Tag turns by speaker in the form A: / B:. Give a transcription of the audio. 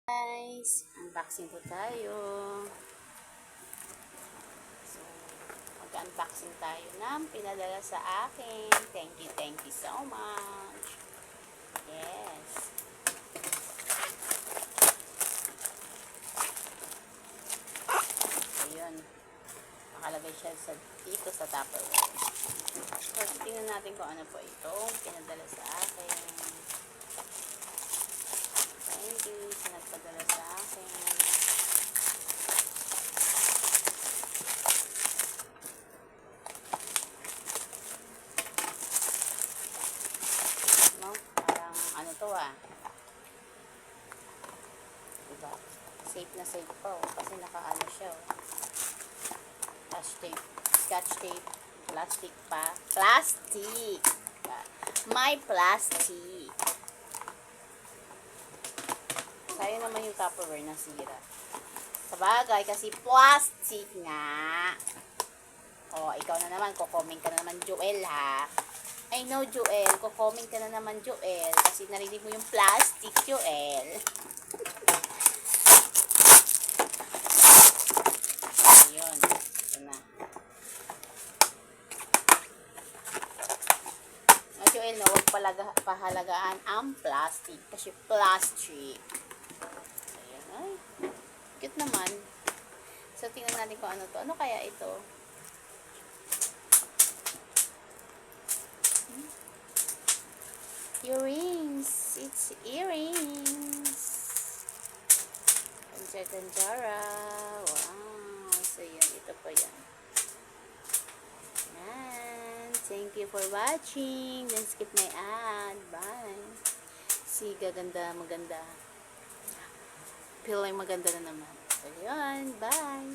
A: Guys, unboxing po tayo. So, mag-unboxing tayo ng pinadala sa akin. Thank you so much. Yes. Ayun. Nakalagay siya dito sa Tupperware. So, tingnan natin kung ano po ito pinadala sa akin. Thank you sa nagpadala sa akin. No? Parang ano to diba? Safe na safe pa kasi nakaano siya scotch tape, plastic pa. Plastic! May plastic! Sayang naman yung Tupperware na sira. Sabagay, kasi plastic nga. O, ikaw na naman, kukomment ka na naman, Joel, ha? I know, Joel, kukomment ka na naman, Joel, kasi narinig mo yung plastic, Joel. Ayun, ito na. Joel, no, huwag pahalagaan ang plastic, kasi plastic. Ay, cute naman. So, tingnan natin kung ano to. Ano kaya ito? Earrings. It's earrings. Ganjara. Wow. So, yan. Ito po yan. And thank you for watching. Don't skip my ad. Bye. See, maganda. Feel like maganda na naman. So, yun. Bye.